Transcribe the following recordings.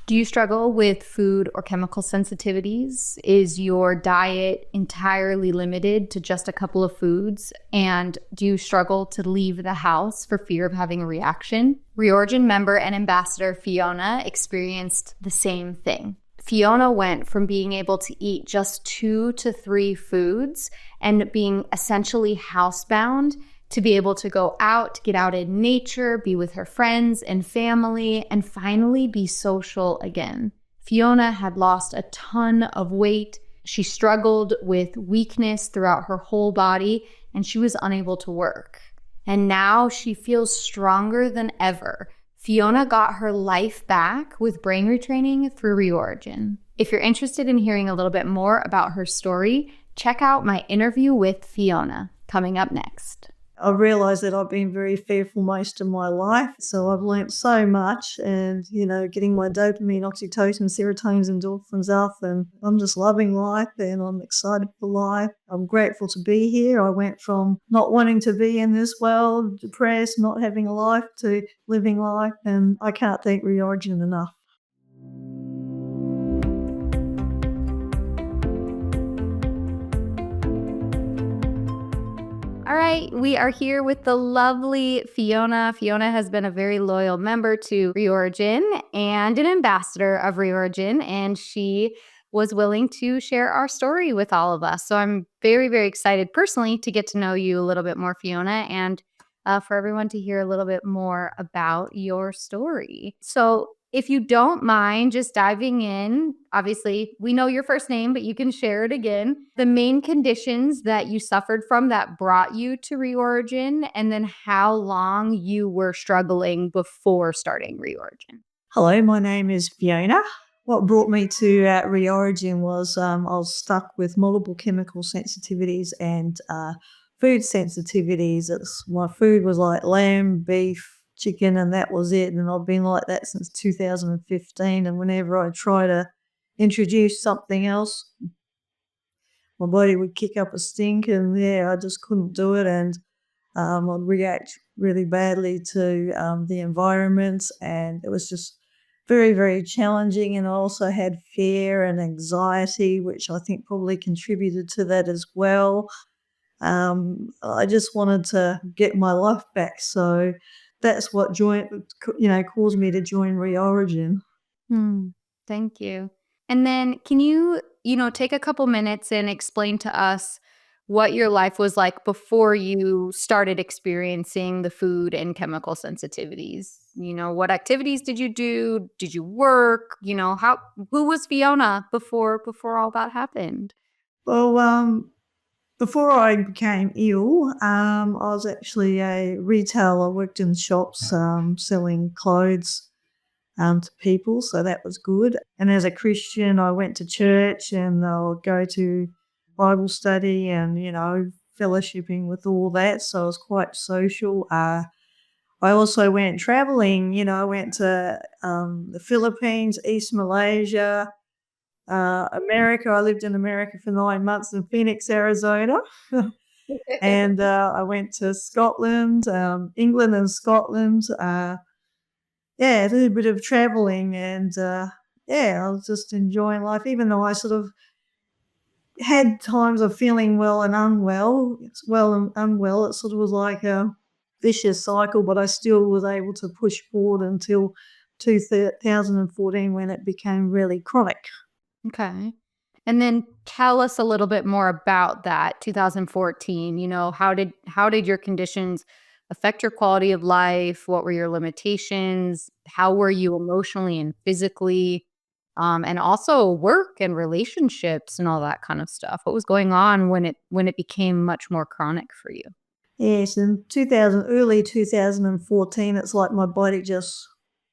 Do you struggle with food or chemical sensitivities? Is your diet entirely limited to just a couple of foods? And do you struggle to leave the house for fear of having a reaction? Reorigin member and ambassador Fiona experienced the same thing. Fiona went from being able to eat just 2 to 3 foods and being essentially housebound to be able to go out, get out in nature, be with her friends and family, and finally be social again. Fiona had lost a ton of weight. She struggled with weakness throughout her whole body, and she was unable to work. And now she feels stronger than ever. Fiona got her life back with brain retraining through Reorigin. If you're interested in hearing a little bit more about her story, check out my interview with Fiona, coming up next. I realised that I've been very fearful most of my life, so I've learnt so much and, getting my dopamine, oxytocin, serotonin, endorphins up, and I'm just loving life and I'm excited for life. I'm grateful to be here. I went from not wanting to be in this world, depressed, not having a life, to living life, and I can't thank Reorigin enough. All right, we are here with the lovely Fiona. Fiona has been a very loyal member to Reorigin and an ambassador of Reorigin, and she was willing to share our story with all of us. So I'm very, very excited personally to get to know you a little bit more, Fiona, and for everyone to hear a little bit more about your story. So if you don't mind just diving in, obviously we know your first name, but you can share it again. The main conditions that you suffered from that brought you to Reorigin, and then how long you were struggling before starting Reorigin. Hello, my name is Fiona. What brought me to Reorigin was I was stuck with multiple chemical sensitivities and food sensitivities. My food was like lamb, beef, chicken, and that was it. And I've been like that since 2015. And whenever I try to introduce something else, my body would kick up a stink, and I just couldn't do it. And I'd react really badly to the environment, and it was just very, very challenging. And I also had fear and anxiety, which I think probably contributed to that as well. I just wanted to get my life back, so that's what caused me to join Reorigin. Thank you. And then can you, take a couple minutes and explain to us what your life was like before you started experiencing the food and chemical sensitivities? What activities did you do? Did you work? Who was Fiona before all that happened? Well, before I became ill, I was actually a retailer. I worked in shops selling clothes to people, so that was good. And as a Christian, I went to church and I'll go to Bible study and, fellowshipping with all that, so I was quite social. I also went travelling, I went to the Philippines, East Malaysia, America. I lived in America for 9 months in Phoenix, Arizona. And I went to Scotland, England and Scotland. I did a bit of travelling, and I was just enjoying life, even though I sort of had times of feeling well and unwell. It's well and unwell. It sort of was like a vicious cycle, but I still was able to push forward until 2014 when it became really chronic. Okay. And then tell us a little bit more about that 2014. How did your conditions affect your quality of life? What were your limitations? How were you emotionally and physically? And also work and relationships and all that kind of stuff. What was going on when it became much more chronic for you? Yes, in early 2014, it's like my body just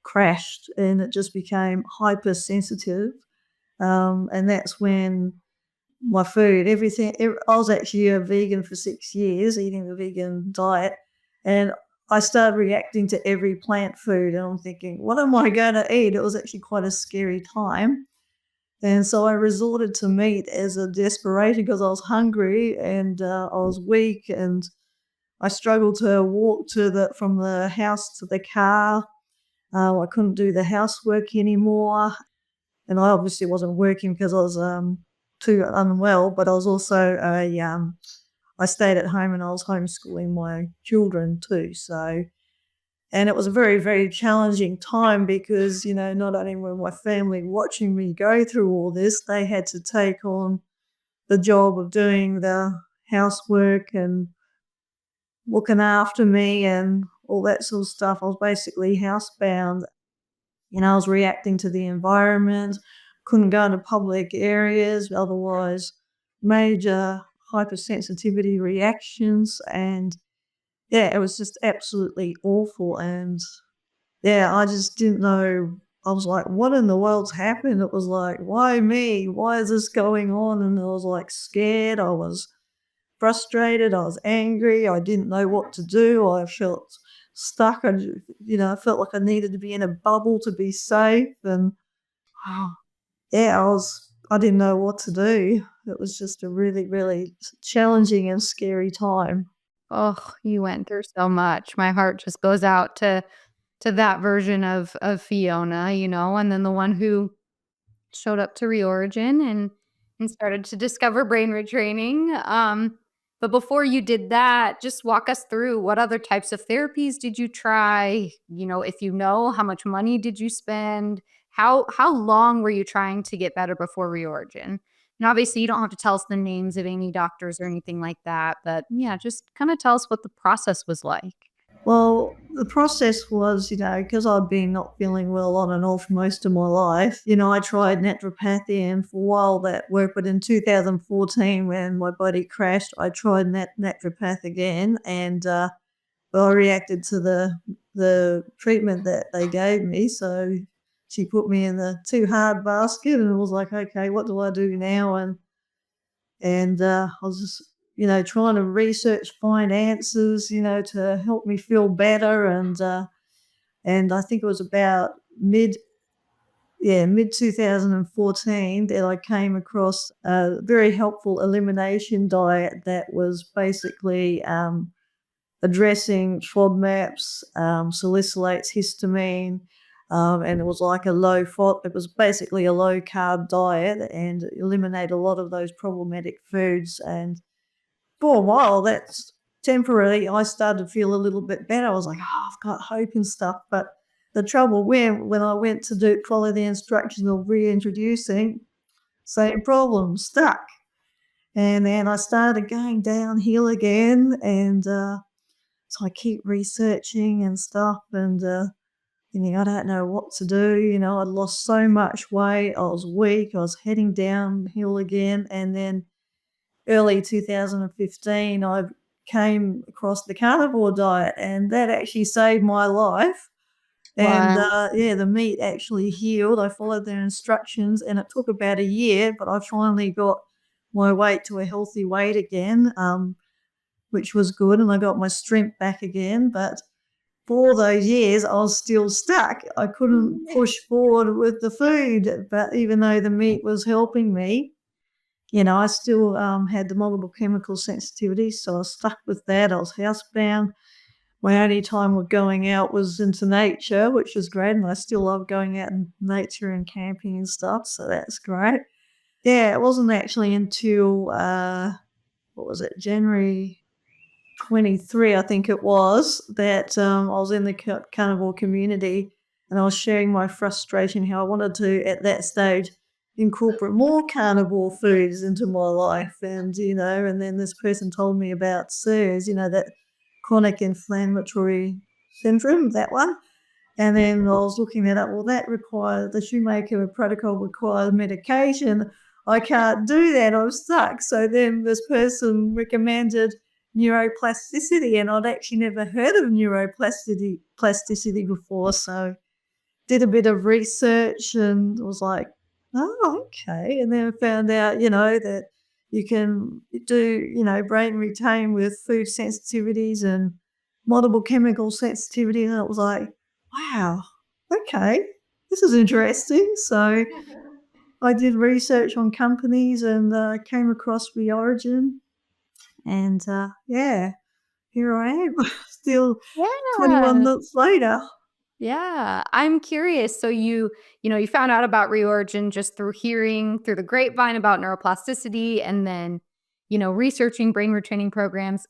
crashed and it just became hypersensitive. And that's when my food, I was actually a vegan for 6 years, eating the vegan diet, and I started reacting to every plant food, and I'm thinking, what am I going to eat? It was actually quite a scary time. And so I resorted to meat as a desperation because I was hungry and I was weak, and I struggled to walk from the house to the car. I couldn't do the housework anymore. And I obviously wasn't working because I was too unwell, but I was also I stayed at home and I was homeschooling my children too. So, and it was a very, very challenging time because, not only were my family watching me go through all this, they had to take on the job of doing the housework and looking after me and all that sort of stuff. I was basically housebound. I was reacting to the environment, couldn't go into public areas, otherwise major hypersensitivity reactions. And yeah, it was just absolutely awful. And yeah, I just didn't know. I was like, what in the world's happened? It was like, why me? Why is this going on? And I was like scared. I was frustrated. I was angry. I didn't know what to do. I felt stuck. I felt like I needed to be in a bubble to be safe. And yeah, I didn't know what to do. It was just a really, really challenging and scary time. Oh, you went through so much. My heart just goes out to that version of Fiona, and then the one who showed up to Reorigin and started to discover brain retraining. But before you did that, just walk us through what other types of therapies did you try? If how much money did you spend? How long were you trying to get better before Reorigin? And obviously, you don't have to tell us the names of any doctors or anything like that. But yeah, just kind of tell us what the process was like. Well, the process was, because I'd been not feeling well on and off most of my life, I tried naturopathy and for a while that worked. But in 2014, when my body crashed, I tried naturopath again and I reacted to the treatment that they gave me. So she put me in the too hard basket and it was like, okay, what do I do now? And I was just, trying to research, find answers, to help me feel better. And I think it was about mid 2014 that I came across a very helpful elimination diet that was basically addressing FODMAPs, salicylates, histamine, and it was like a low FOD. It was basically a low carb diet and eliminate a lot of those problematic foods. And for a while, that's temporarily, I started to feel a little bit better. I was like, oh, I've got hope and stuff. But the trouble when I went to follow the instructions of reintroducing, same problem, stuck. And then I started going downhill again. And so I keep researching and stuff. And I don't know what to do. I'd lost so much weight. I was weak. I was heading downhill again. And then early 2015, I came across the carnivore diet, and that actually saved my life. And Wow. the meat actually healed. I followed their instructions, and it took about a year, but I finally got my weight to a healthy weight again, which was good, and I got my strength back again. But for all those years, I was still stuck. I couldn't push forward with the food, but even though the meat was helping me, I still had the multiple chemical sensitivity, so I was stuck with that. I was housebound. My only time of going out was into nature, which was great, and I still love going out in nature and camping and stuff, so that's great. Yeah, it wasn't actually until, what was it, January 23, I think it was, that I was in the carnivore community and I was sharing my frustration, how I wanted to, at that stage, incorporate more carnivore foods into my life. And then this person told me about CIRS, that chronic inflammatory syndrome, that one. And then I was looking at it, well, the shoemaker protocol requires medication. I can't do that, I'm stuck. So then this person recommended neuroplasticity, and I'd actually never heard of neuroplasticity before. So did a bit of research and was like, oh, okay. And then I found out, that you can do, brain retain with food sensitivities and multiple chemical sensitivity. And it was like, wow, okay, this is interesting. So I did research on companies and came across Reorigin. And yeah, here I am, still 21 Yeah. months later. Yeah, I'm curious. So you found out about reorigin just through hearing through the grapevine about neuroplasticity and then, researching brain retraining programs.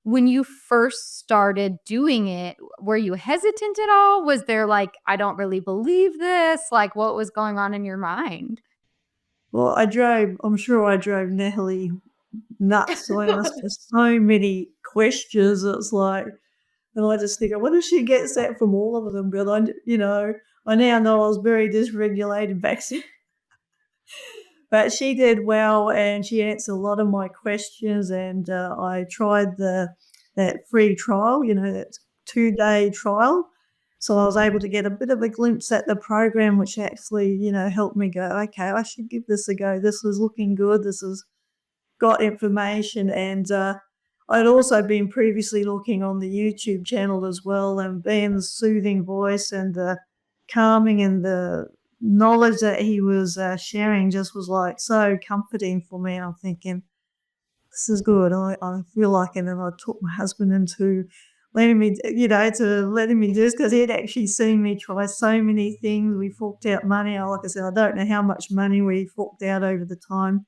When you first started doing it, were you hesitant at all? Was there like, I don't really believe this? Like, what was going on in your mind? Well, I'm sure I drove Natalie nuts. So I asked her so many questions. It's like, and I just think, I wonder if she gets that from all of them. But I now know I was very dysregulated back then. But she did well, and she answered a lot of my questions. And I tried that free trial, that 2-day trial. So I was able to get a bit of a glimpse at the program, which actually, helped me go, okay, I should give this a go. This is looking good. This has got information. And I'd also been previously looking on the YouTube channel as well, and Ben's soothing voice and the calming and the knowledge that he was sharing just was like so comforting for me. And I'm thinking, this is good. I feel like it. And I took my husband into letting me, to letting me do this because he'd actually seen me try so many things. We forked out money. Like I said, I don't know how much money we forked out over the time.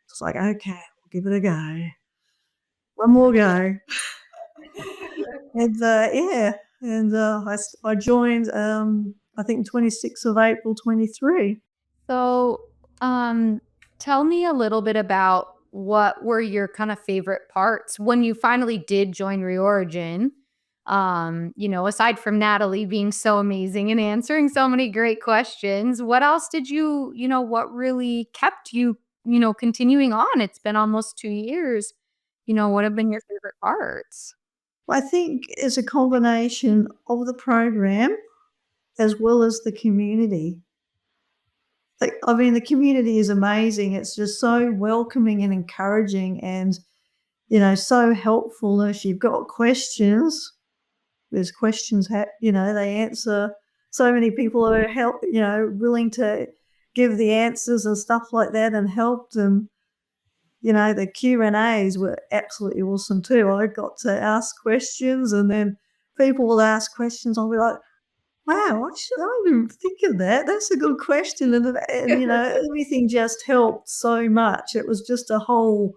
It's like, okay, we'll give it a go. One more go. And yeah, and I joined, I think 26th of April 23. So, tell me a little bit about what were your kind of favorite parts when you finally did join Reorigin. Aside from Natalie being so amazing and answering so many great questions, what else did what really kept you, continuing on? It's been almost 2 years. What have been your favorite parts? I think it's a combination of the program as well as the community. Like, I mean, the community is amazing. It's just so welcoming and encouraging and, so helpful. If you've got questions, there's questions, they answer. So many people are willing to give the answers and stuff like that and help them. The Q&As were absolutely awesome too. I got to ask questions, and then people will ask questions. I'll be like, wow, I didn't think of that. That's a good question. And everything just helped so much. It was just a whole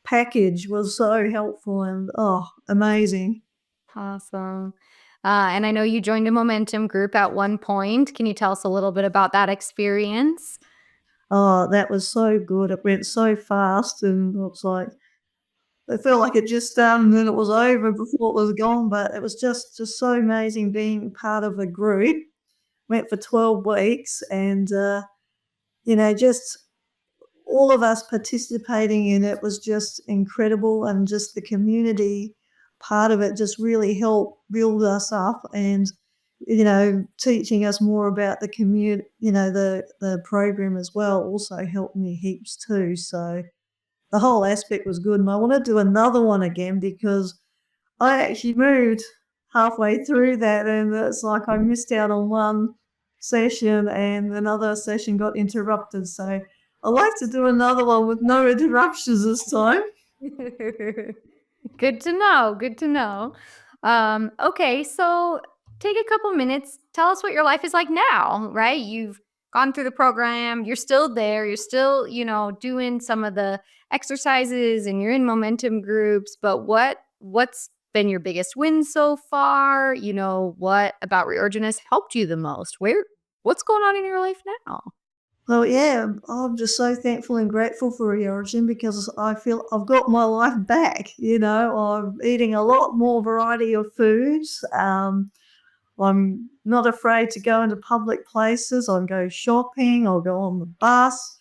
package was so helpful and, oh, amazing. Awesome. And I know you joined a momentum group at one point. Can you tell us a little bit about that experience? Oh, that was so good. It went so fast, and it was like, it felt like it just started and then it was over before it was gone. But it was just so amazing being part of a group. Went for 12 weeks, and just all of us participating in it was just incredible, and just the community part of it just really helped build us up, and teaching us more about the community, the program as well also helped me heaps too. So the whole aspect was good, and I want to do another one again because I actually moved halfway through that, and it's like I missed out on one session and another session got interrupted. So I'd like to do another one with no interruptions this time. Good to know. Good to know. Okay, so take a couple minutes. Tell us what your life is like now, right? You've gone through the program, you're still there, you're still, doing some of the exercises and you're in momentum groups, but what's been your biggest win so far? What about Reorigin has helped you the most? What's going on in your life now? Well, yeah, I'm just so thankful and grateful for Reorigin because I feel I've got my life back. I'm eating a lot more variety of foods. I'm not afraid to go into public places. I'll go shopping. I'll go on the bus.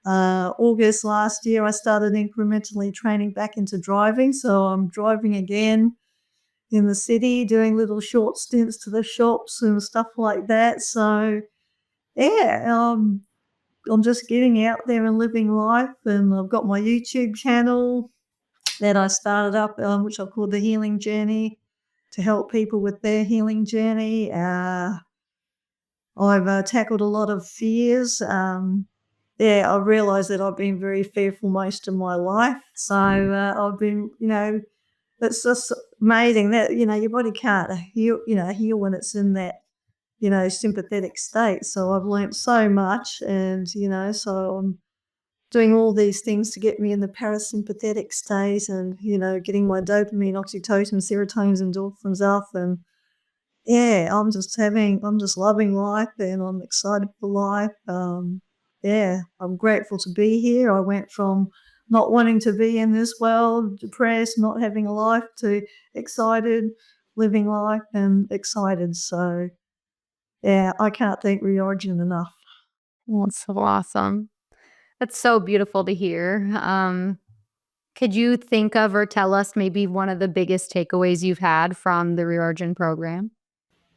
August last year, I started incrementally training back into driving. So I'm driving again in the city, doing little short stints to the shops and stuff like that. So, yeah, I'm just getting out there and living life. And I've got my YouTube channel that I started up, which I called The Healing Journey, to help people with their healing journey. I've tackled a lot of fears. Yeah, I realised that I've been very fearful most of my life. So I've been, it's just amazing that, your body can't heal when it's in that, sympathetic state. So I've learnt so much, and, so I'm doing all these things to get me in the parasympathetic state, and, getting my dopamine, oxytocin, serotonin, endorphins up. And yeah, I'm just loving life, and I'm excited for life. Yeah, I'm grateful to be here. I went from not wanting to be in this world, depressed, not having a life, to excited, living life and excited. So yeah, I can't thank Reorigin enough. That's so awesome. That's so beautiful to hear. Could you think of or tell us maybe one of the biggest takeaways you've had from the Reorigin program?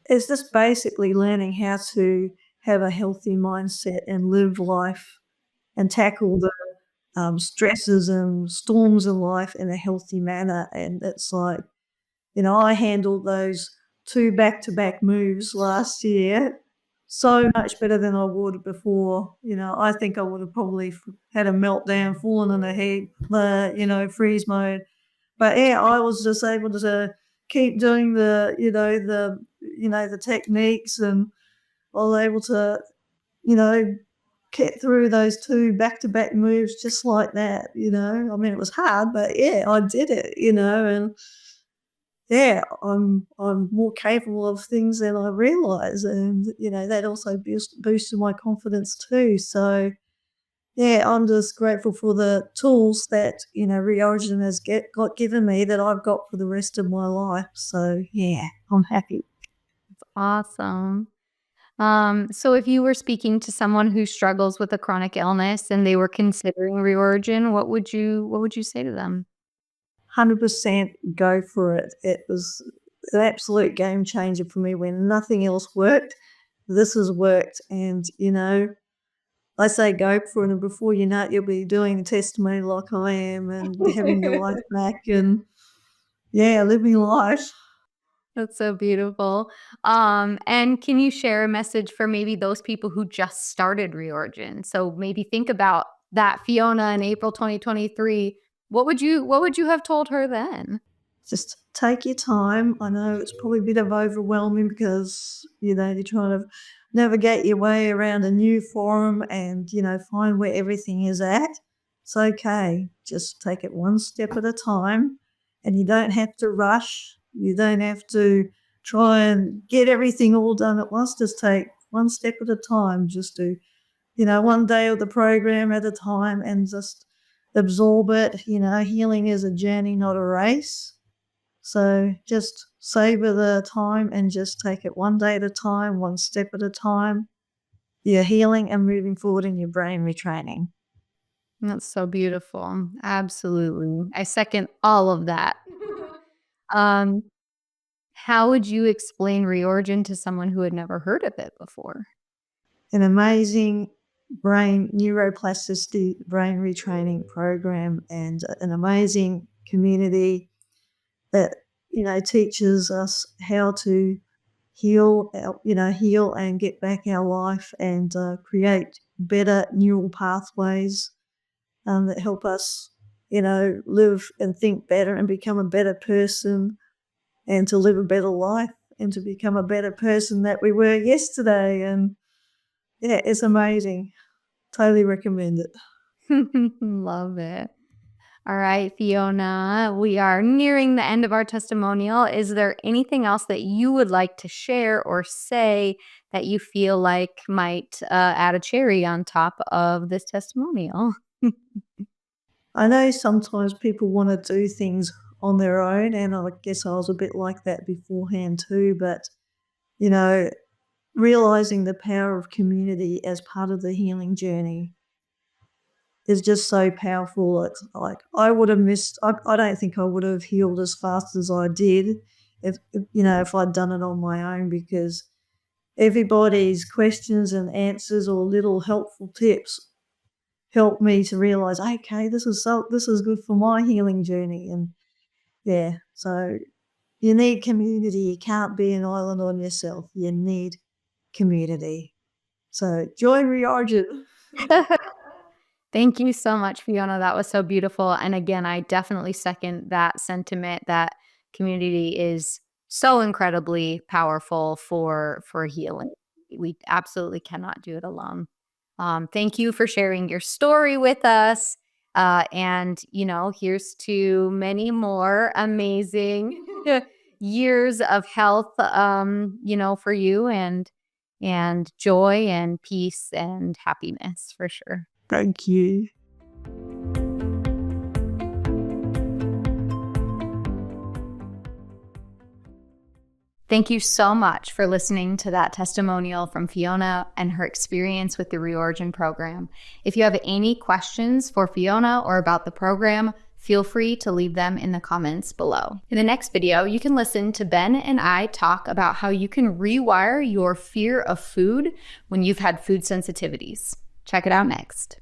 It's just basically learning how to have a healthy mindset and live life and tackle the stresses and storms in life in a healthy manner. And it's like, I handled those 2 back-to-back moves last year so much better than I would before. I think I would have probably had a meltdown, fallen in a heap, freeze mode. But yeah, I was just able to keep doing the techniques, and I was able to, you know, get through those 2 back-to-back moves just like that. I mean, it was hard, but yeah, I did it, and yeah, I'm more capable of things than I realise, and, that also boosted my confidence too. So, yeah, I'm just grateful for the tools that, Reorigin has got given me that I've got for the rest of my life. So, yeah, I'm happy. Awesome. So if you were speaking to someone who struggles with a chronic illness and they were considering Reorigin, what would you say to them? 100% go for it. It was an absolute game changer for me when nothing else worked. This has worked, and, I say go for it, and before you know it, you'll be doing testimony like I am and having your life back, and, yeah, living life. That's so beautiful. And can you share a message for maybe those people who just started Reorigin? So maybe think about that Fiona in April 2023. What would you have told her then? Just take your time. I know it's probably a bit of overwhelming because, you're trying to navigate your way around a new forum and, find where everything is at. It's okay. Just take it one step at a time, and you don't have to rush. You don't have to try and get everything all done at once. Just take one step at a time. Just do, one day of the program at a time, and just absorb it. Healing is a journey, not a race. So just savor the time and just take it one day at a time, one step at a time. You're healing and moving forward in your brain retraining. That's so beautiful. Absolutely. I second all of that. Um, how would you explain Reorigin to someone who had never heard of it before? An amazing brain neuroplasticity brain retraining program, and an amazing community that, teaches us how to heal and get back our life, and create better neural pathways that help us, live and think better and become a better person, and to live a better life, and to become a better person that we were yesterday. And yeah, it's amazing. Totally recommend it. Love it. All right, Fiona, we are nearing the end of our testimonial. Is there anything else that you would like to share or say that you feel like might add a cherry on top of this testimonial? I know sometimes people want to do things on their own, and I guess I was a bit like that beforehand too. But, you know, realizing the power of community as part of the healing journey is just so powerful. It's like I would have missed. I don't think I would have healed as fast as I did if I'd done it on my own, because everybody's questions and answers or little helpful tips helped me to realize, okay, this is good for my healing journey. And yeah, so you need community. You can't be an island on yourself. You need community. So join Reorigin. Thank you so much, Fiona. That was so beautiful. And again, I definitely second that sentiment that community is so incredibly powerful for healing. We absolutely cannot do it alone. Thank you for sharing your story with us. And, here's to many more amazing years of health, for you and joy and peace and happiness for sure. Thank you. Thank you so much for listening to that testimonial from Fiona and her experience with the Reorigin program. If you have any questions for Fiona or about the program, feel free to leave them in the comments below. In the next video, you can listen to Ben and I talk about how you can rewire your fear of food when you've had food sensitivities. Check it out next.